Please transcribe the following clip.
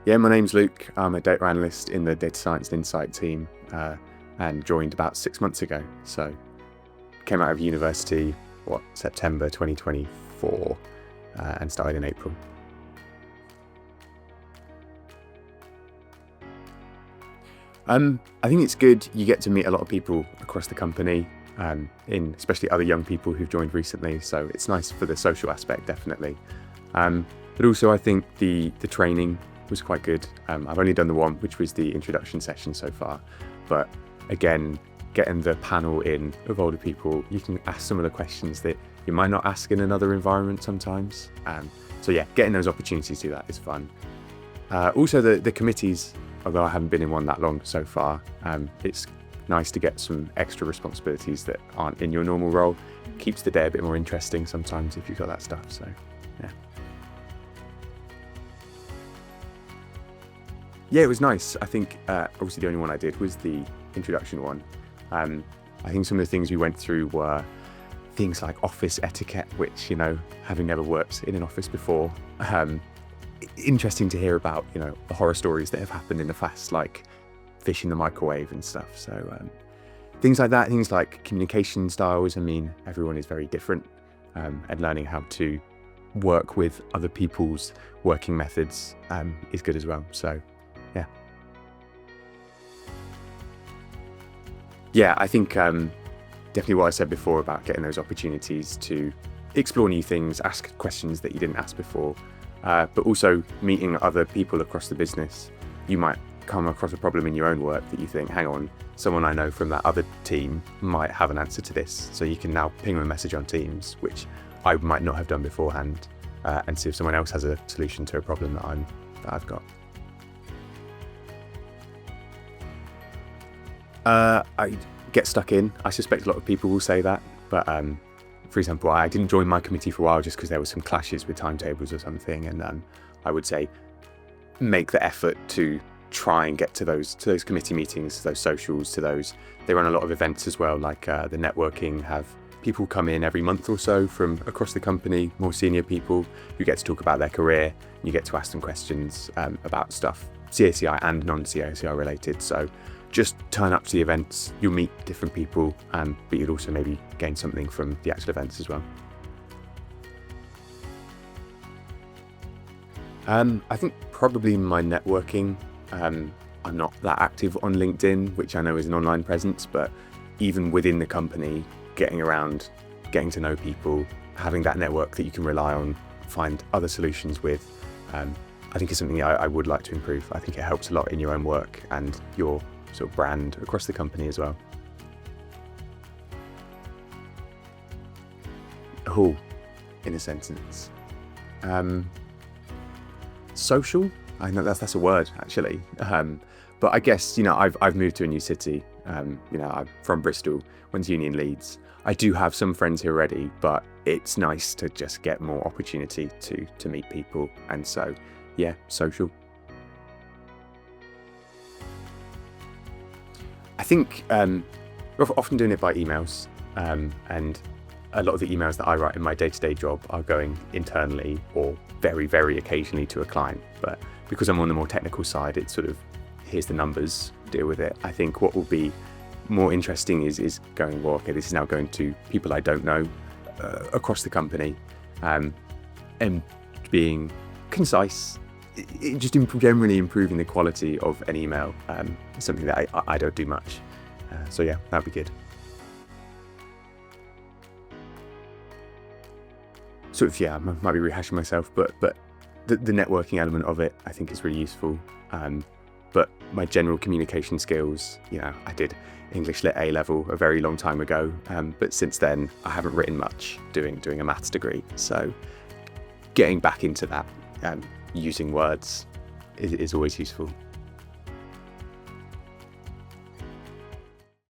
Yeah, my name's Luke. I'm a data analyst in the data science and insight team and joined about 6 months ago. So came out of university, September 2024 and started in April. I think it's good. You get to meet a lot of people across the company, especially other young people who've joined recently. So it's nice for the social aspect, definitely. But also I think the training was quite good. I've only done the one, which was the introduction session so far. But again, getting the panel in of older people, you can ask some of the questions that you might not ask in another environment sometimes. So yeah, getting those opportunities to do that is fun. Also the committees, although I haven't been in one that long so far, it's nice to get some extra responsibilities that aren't in your normal role. Keeps the day a bit more interesting sometimes if you've got that stuff, so yeah. Yeah, it was nice. I think obviously the only one I did was the introduction one. I think some of the things we went through were things like office etiquette, which, having never worked in an office before, interesting to hear about, the horror stories that have happened in the past, like fish in the microwave and stuff. So things like that, things like communication styles. I mean, everyone is very different, and learning how to work with other people's working methods is good as well. So yeah. Yeah, I think definitely what I said before about getting those opportunities to explore new things, ask questions that you didn't ask before, but also meeting other people across the business. You might come across a problem in your own work that you think, hang on, someone I know from that other team might have an answer to this. So you can now ping them a message on Teams, which I might not have done beforehand, and see if someone else has a solution to a problem that I've got. I get stuck in. I suspect a lot of people will say that, but for example, I didn't join my committee for a while just because there were some clashes with timetables or something, and I would say make the effort to try and get to those committee meetings, those socials, to those. They run a lot of events as well, like the networking, have people come in every month or so from across the company, more senior people who get to talk about their career. You get to ask them questions about stuff CACI and non-CACI related. So just turn up to the events, you'll meet different people, but you'll also maybe gain something from the actual events as well. I think probably my networking. I'm not that active on LinkedIn, which I know is an online presence, but even within the company, getting around, getting to know people, having that network that you can rely on, find other solutions with, I think is something I would like to improve. I think it helps a lot in your own work and your sort of brand across the company as well. Oh, in a sentence. Social. I know that's a word actually. But I guess I've moved to a new city. I'm from Bristol, went to uni in Leeds. I do have some friends here already, but it's nice to just get more opportunity to meet people, and so yeah, social. I think we're often doing it by emails, and a lot of the emails that I write in my day-to-day job are going internally or very, very occasionally to a client. But because I'm on the more technical side, it's sort of, here's the numbers, deal with it. I think what will be more interesting is going, well, okay, this is now going to people I don't know across the company, and being concise, just generally improving the quality of an email, something that I don't do much. So yeah, that'd be good. Sort of, yeah, I might be rehashing myself, but the networking element of it, I think, is really useful. But my general communication skills, I did English Lit A level a very long time ago, but since then I haven't written much, doing a maths degree. So getting back into that, using words is always useful.